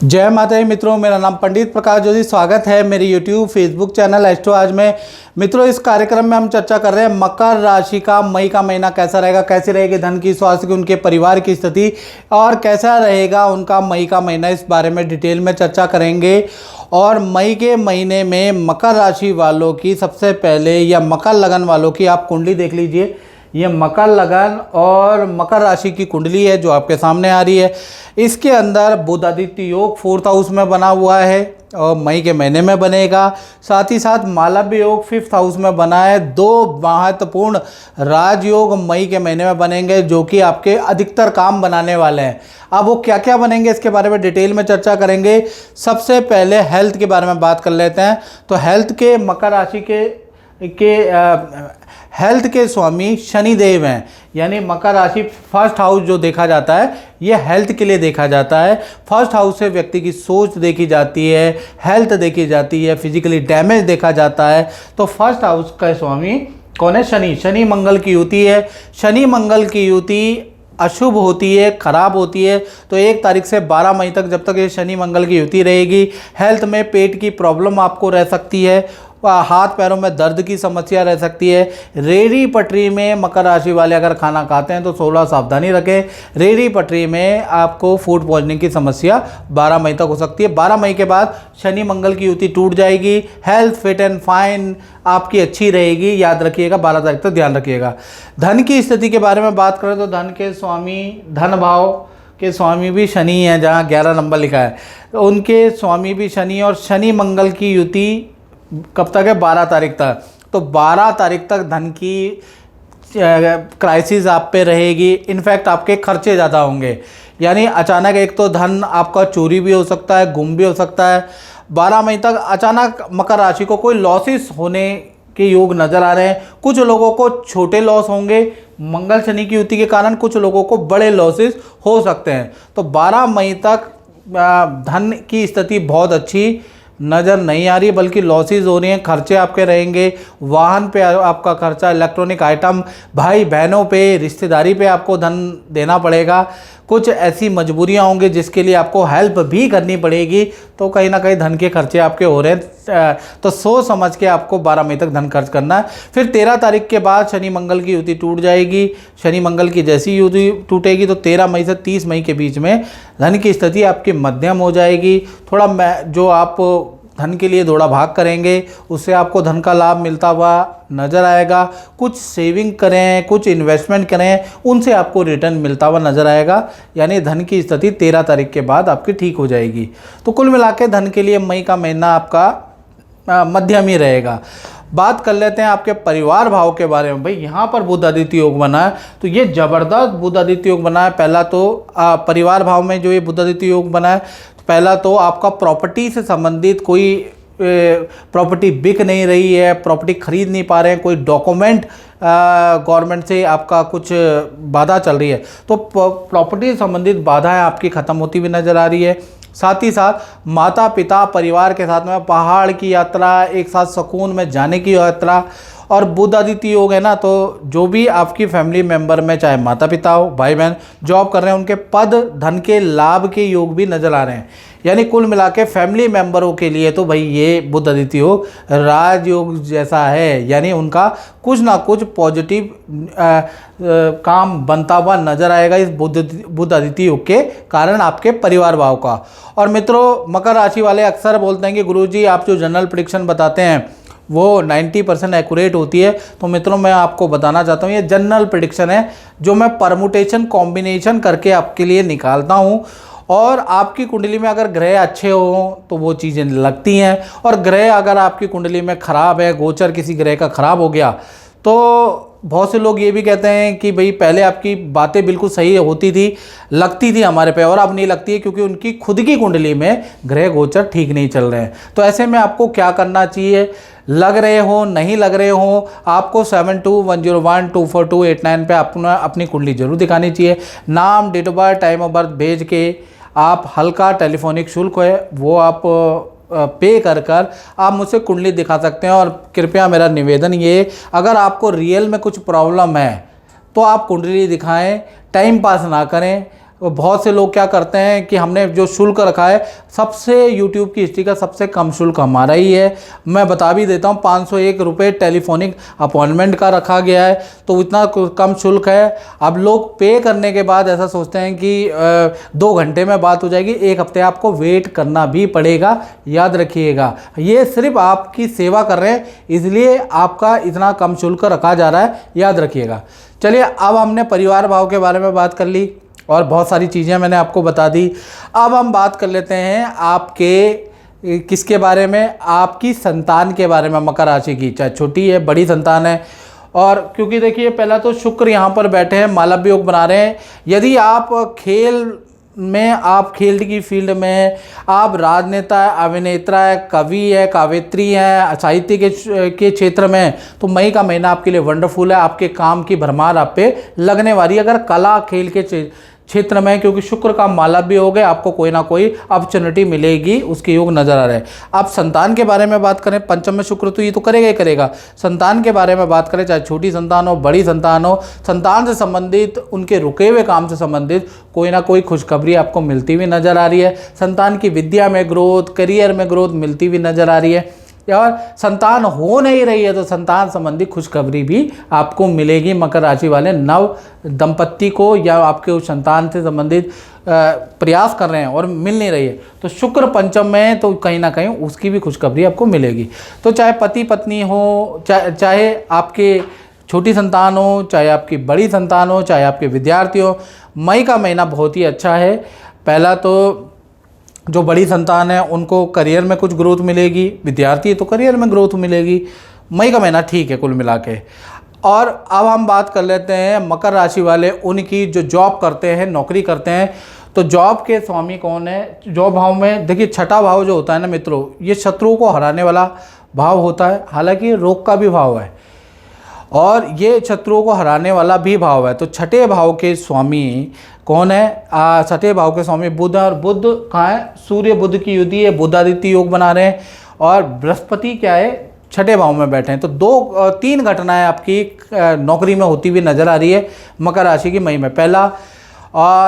जय माता दी मित्रों, मेरा नाम पंडित प्रकाश जोशी। स्वागत है मेरे यूट्यूब फेसबुक चैनल एस्ट्रो आज में। मित्रों, इस कार्यक्रम में हम चर्चा कर रहे हैं मकर राशि का मई का महीना कैसा रहेगा, कैसे रहेगी धन की, स्वास्थ्य की, उनके परिवार की स्थिति और कैसा रहेगा उनका मई का महीना। इस बारे में डिटेल में चर्चा करेंगे। और मई के महीने में मकर राशि वालों की सबसे पहले, या मकर लगन वालों की आप कुंडली देख लीजिए। ये मकर लगन और मकर राशि की कुंडली है जो आपके सामने आ रही है। इसके अंदर बुध आदित्य योग 4th हाउस में बना हुआ है और मई के महीने में बनेगा। साथ ही साथ मालव्य योग 5th हाउस में बना है। दो महत्वपूर्ण राजयोग मई के महीने में बनेंगे जो कि आपके अधिकतर काम बनाने वाले हैं। अब वो क्या क्या बनेंगे इसके बारे में डिटेल में चर्चा करेंगे। सबसे पहले हेल्थ के बारे में बात कर लेते हैं। तो हेल्थ के मकर राशि के हेल्थ के स्वामी शनिदेव हैं, यानी मकर राशि 1st हाउस जो देखा जाता है ये हेल्थ के लिए देखा जाता है। 1st हाउस से व्यक्ति की सोच देखी जाती है, हेल्थ देखी जाती है, फिजिकली डैमेज देखा जाता है। तो 1st हाउस का स्वामी कौन है? शनि। शनि मंगल की युति है। शनि मंगल की युति अशुभ होती है, खराब होती है। तो 1 तारीख से 12 मई तक जब तक ये शनि मंगल की युति रहेगी, हेल्थ में पेट की प्रॉब्लम आपको रह सकती है, हाथ पैरों में दर्द की समस्या रह सकती है। रेहड़ी पटरी में मकर राशि वाले अगर खाना खाते हैं तो 16 सावधानी रखें। रेहड़ी पटरी में आपको फूड पॉइजनिंग की समस्या 12 मई तक हो सकती है। 12 मई के बाद शनि मंगल की युति टूट जाएगी। हेल्थ फिट एंड फाइन आपकी अच्छी रहेगी, याद रखिएगा। 12 तारीख तक ध्यान रखिएगा। धन की स्थिति के बारे में बात करें तो धन के स्वामी, धन भाव के स्वामी भी शनि हैं, जहाँ 11 नंबर लिखा है तो उनके स्वामी भी शनि। और शनि मंगल की युति कब तक है? 12 तारीख तक। तो 12 तारीख तक धन की क्राइसिस आप पे रहेगी। इनफैक्ट आपके खर्चे ज़्यादा होंगे, यानी अचानक एक तो धन आपका चोरी भी हो सकता है, गुम भी हो सकता है। 12 मई तक अचानक मकर राशि को कोई लॉसेस होने के योग नज़र आ रहे हैं। कुछ लोगों को छोटे लॉस होंगे, मंगल शनि की युति के कारण कुछ लोगों को बड़े लॉसेस हो सकते हैं। तो 12 मई तक धन की स्थिति बहुत अच्छी नज़र नहीं आ रही, बल्कि लॉसेस हो रही हैं। खर्चे आपके रहेंगे, वाहन पे आपका खर्चा, इलेक्ट्रॉनिक आइटम, भाई बहनों पे, रिश्तेदारी पे आपको धन देना पड़ेगा। कुछ ऐसी मजबूरियां होंगी जिसके लिए आपको हेल्प भी करनी पड़ेगी। तो कहीं ना कहीं धन के खर्चे आपके हो रहे हैं। तो सोच समझ के आपको 12 मई तक धन खर्च करना है। फिर 13 तारीख के बाद शनि मंगल की युति टूट जाएगी। शनि मंगल की जैसी युति टूटेगी तो 13 मई से 30 मई के बीच में धन की स्थिति आपकी मध्यम हो जाएगी। थोड़ा जो आप धन के लिए दौड़ा भाग करेंगे उससे आपको धन का लाभ मिलता हुआ नज़र आएगा। कुछ सेविंग करें, कुछ इन्वेस्टमेंट करें, उनसे आपको रिटर्न मिलता हुआ नज़र आएगा। यानी धन की स्थिति 13 तारीख के बाद आपकी ठीक हो जाएगी। तो कुल मिला के धन के लिए मई का महीना आपका मध्यम ही रहेगा। बात कर लेते हैं आपके परिवार भाव के बारे में। भाई यहाँ पर बुध आदित्य योग बना है तो ये ज़बरदस्त बुध आदित्य योग बना है। पहला तो परिवार भाव में जो ये बुध आदित्य योग बना है, पहला तो आपका प्रॉपर्टी से संबंधित कोई प्रॉपर्टी बिक नहीं रही है, प्रॉपर्टी खरीद नहीं पा रहे हैं, कोई डॉक्यूमेंट गवर्नमेंट से आपका कुछ बाधा चल रही है तो प्रॉपर्टी से संबंधित बाधाएं आपकी ख़त्म होती हुई नज़र आ रही है। साथ ही साथ माता पिता परिवार के साथ में पहाड़ की यात्रा, एक साथ सुकून में जाने की यात्रा। और बुध आदित्य योग है ना, तो जो भी आपकी फैमिली मेंबर में, चाहे माता पिता हो, भाई बहन, जॉब कर रहे हैं, उनके पद धन के लाभ के योग भी नज़र आ रहे हैं। यानी कुल मिला के फैमिली मेंबरों के लिए तो भाई ये बुध आदित्य योग राजयोग जैसा है। यानी उनका कुछ ना कुछ पॉजिटिव काम बनता हुआ नजर आएगा इस बुध आदित्य योग के कारण आपके परिवार भाव का। और मित्रों, मकर राशि वाले अक्सर बोलते हैं कि गुरुजी आप जो जनरल प्रेडिक्शन बताते हैं वो 90% एक्यूरेट होती है। तो मित्रों, मैं आपको बताना चाहता हूँ ये जनरल प्रेडिक्शन है जो मैं परमुटेशन कॉम्बिनेशन करके आपके लिए निकालता हूँ। और आपकी कुंडली में अगर ग्रह अच्छे हों तो वो चीज़ें लगती हैं, और ग्रह अगर आपकी कुंडली में ख़राब है, गोचर किसी ग्रह का ख़राब हो गया तो बहुत से लोग ये भी कहते हैं कि भाई पहले आपकी बातें बिल्कुल सही होती थी, लगती थी हमारे पे, और अब नहीं लगती है क्योंकि उनकी खुद की कुंडली में ग्रह गोचर ठीक नहीं चल रहे हैं। तो ऐसे में आपको क्या करना चाहिए? लग रहे हो, नहीं लग रहे हो, आपको 7210124289 पे अपनी कुंडली जरूर दिखानी चाहिए। नाम, date of birth, time of birth भेज के आप हल्का टेलीफोनिक शुल्क है वो आप पे कर आप मुझसे कुंडली दिखा सकते हैं। और कृपया मेरा निवेदन ये, अगर आपको रियल में कुछ प्रॉब्लम है तो आप कुंडली दिखाएं, टाइम पास ना करें। बहुत से लोग क्या करते हैं कि हमने जो शुल्क रखा है सबसे यूट्यूब की हिस्ट्री का सबसे कम शुल्क हमारा ही है। मैं बता भी देता हूँ, 501 रुपये टेलीफोनिक अपॉइंटमेंट का रखा गया है, तो इतना कम शुल्क है। अब लोग पे करने के बाद ऐसा सोचते हैं कि 2 घंटे में बात हो जाएगी, 1 हफ्ते आपको वेट करना भी पड़ेगा। याद रखिएगा, ये सिर्फ आपकी सेवा कर रहे हैं, इसलिए आपका इतना कम शुल्क रखा जा रहा है, याद रखिएगा। चलिए, अब हमने परिवार भाव के बारे में बात कर ली और बहुत सारी चीज़ें मैंने आपको बता दी। अब हम बात कर लेते हैं आपके किसके बारे में, आपकी संतान के बारे में, मकर राशि की, चाहे छोटी है बड़ी संतान है। और क्योंकि देखिए, पहला तो शुक्र यहाँ पर बैठे हैं, मालव्य योग बना रहे हैं। यदि आप खेल में, आप खेल की फील्ड में, आप राजनेता है, अभिनेता है, कवि है, काव्यत्री है, साहित्य के क्षेत्र में, तो मई का महीना आपके लिए वंडरफुल है। आपके काम की भरमार आप पे लगने वाली है। अगर कला खेल के क्षेत्र में, क्योंकि शुक्र का मालव्य योग है, आपको कोई ना कोई अपॉर्चुनिटी मिलेगी, उसके योग नजर आ रहे हैं। आप संतान के बारे में बात करें, पंचम में शुक्र तो ये तो करेगा ही करेगा। संतान के बारे में बात करें, चाहे छोटी संतान हो बड़ी संतान हो, संतान से संबंधित, उनके रुके हुए काम से संबंधित कोई ना कोई खुशखबरी आपको मिलती हुई नजर आ रही है। संतान की विद्या में ग्रोथ, करियर में ग्रोथ मिलती हुई नजर आ रही है। और संतान हो नहीं रही है तो संतान संबंधी खुशखबरी भी आपको मिलेगी। मकर राशि वाले नव दंपत्ति को या आपके उस संतान से संबंधित प्रयास कर रहे हैं और मिल नहीं रही है, तो शुक्र पंचम में, तो कहीं ना कहीं उसकी भी खुशखबरी आपको मिलेगी। तो चाहे पति पत्नी हो, चाहे आपके छोटी संतान हो, चाहे आपकी बड़ी संतान हो, चाहे आपके विद्यार्थी हो, मई का महीना बहुत ही अच्छा है। पहला तो जो बड़ी संतान है उनको करियर में कुछ ग्रोथ मिलेगी, विद्यार्थी है तो करियर में ग्रोथ मिलेगी। मई का महीना ठीक है कुल मिला के। और अब हम बात कर लेते हैं मकर राशि वाले उनकी, जो जॉब करते हैं, नौकरी करते हैं। तो जॉब के स्वामी कौन है? जॉब भाव में देखिए, छठा भाव जो होता है ना मित्रों, ये शत्रुओं को हराने वाला भाव होता है। हालांकि रोग का भी भाव है और ये शत्रुओं को हराने वाला भी भाव है। तो छठे भाव के स्वामी कौन है? छठे भाव के स्वामी बुध है। और बुध कहाँ है? सूर्य बुध की युति है, बुधादित्य योग बना रहे हैं। और बृहस्पति क्या है? छठे भाव में बैठे हैं। तो 3 घटनाएं आपकी नौकरी में होती हुई नजर आ रही है मकर राशि की मई में। पहला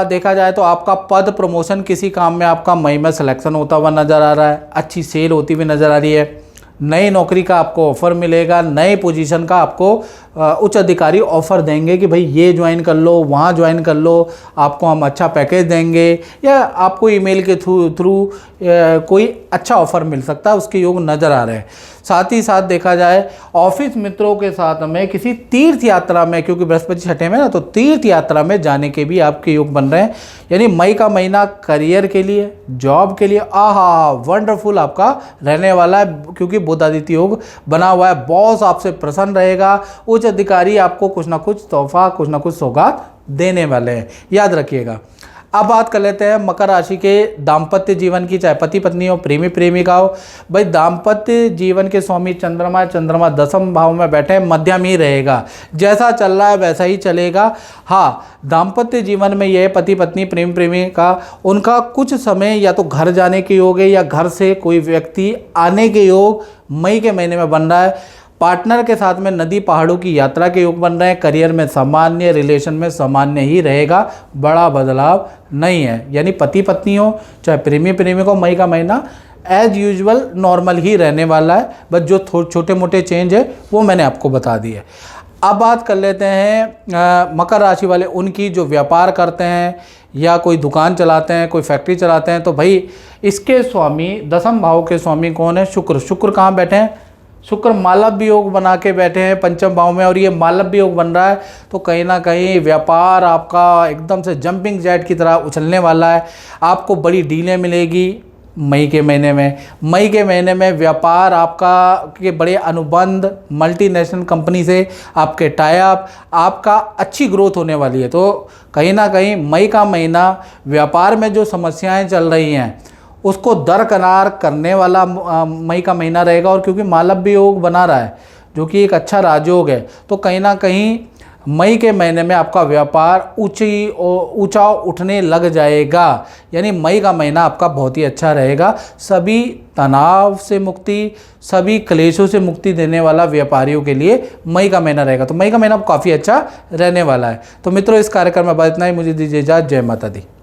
देखा जाए तो आपका पद प्रमोशन, किसी काम में आपका मई में सिलेक्शन होता हुआ नजर आ रहा है, अच्छी सेल होती हुई नजर आ रही है। नई नौकरी का आपको ऑफ़र मिलेगा, नए पोजीशन का आपको उच्च अधिकारी ऑफ़र देंगे कि भाई ये ज्वाइन कर लो, वहाँ ज्वाइन कर लो, आपको हम अच्छा पैकेज देंगे, या आपको ईमेल के थ्रू कोई अच्छा ऑफ़र मिल सकता है, उसके योग नज़र आ रहे हैं। साथ ही साथ देखा जाए ऑफिस मित्रों के साथ में किसी तीर्थ यात्रा में, क्योंकि बृहस्पति छठे में ना, तो तीर्थ यात्रा में जाने के भी आपके योग बन रहे हैं। यानी मई का महीना करियर के लिए, जॉब के लिए वंडरफुल आपका रहने वाला है, क्योंकि बुधादित्य योग बना हुआ है। बॉस आपसे प्रसन्न रहेगा, उच्च अधिकारी आपको कुछ ना कुछ तोहफा, कुछ ना कुछ सौगात देने वाले हैं, याद रखिएगा। अब बात कर लेते हैं मकर राशि के दाम्पत्य जीवन की, चाहे पति पत्नी हो, प्रेमी प्रेमिका हो। भाई दाम्पत्य जीवन के स्वामी चंद्रमा 10वें भाव में बैठे, मध्यम ही रहेगा, जैसा चल रहा है वैसा ही चलेगा। हाँ, दाम्पत्य जीवन में यह पति पत्नी प्रेमी प्रेमिका, उनका कुछ समय या तो घर जाने के योग है या घर से कोई व्यक्ति आने के योग मई के महीने में बन रहा है। पार्टनर के साथ में नदी पहाड़ों की यात्रा के योग बन रहे हैं। करियर में सामान्य, रिलेशन में सामान्य ही रहेगा, बड़ा बदलाव नहीं है। यानी पति पत्नी हो चाहे प्रेमी प्रेमिका हो, मई का महीना एज यूजुअल नॉर्मल ही रहने वाला है। बस जो छोटे मोटे चेंज है वो मैंने आपको बता दिए। अब बात कर लेते हैं मकर राशि वाले उनकी, जो व्यापार करते हैं या कोई दुकान चलाते हैं, कोई फैक्ट्री चलाते हैं। तो भाई इसके स्वामी, 10वें भाव के स्वामी कौन है? शुक्र कहाँ बैठे हैं? शुक्र मालव्य योग बना के बैठे हैं 5वें भाव में, और ये मालव्य योग बन रहा है तो कहीं ना कहीं व्यापार आपका एकदम से जंपिंग जेट की तरह उछलने वाला है। आपको बड़ी डीलें मिलेगी मई के महीने में। मई के महीने में व्यापार आपका के बड़े अनुबंध, मल्टीनेशनल कंपनी से आपके टाई अप, आपका अच्छी ग्रोथ होने वाली है। तो कहीं ना कहीं मई का महीना व्यापार में जो समस्याएं चल रही हैं उसको दरकिनार करने वाला मई का महीना रहेगा। और क्योंकि मालव्य योग बना रहा है जो कि एक अच्छा राजयोग है, तो कहीं ना कहीं मई के महीने में आपका व्यापार ऊंचा उठने लग जाएगा। यानी मई का महीना आपका बहुत ही अच्छा रहेगा। सभी तनाव से मुक्ति, सभी क्लेशों से मुक्ति देने वाला व्यापारियों के लिए मई का महीना रहेगा। तो मई का महीना काफ़ी अच्छा रहने वाला है। तो मित्रों, इस कार्यक्रम में बस इतना ही। मुझे दीजिए इजाज़त। जय माता दी।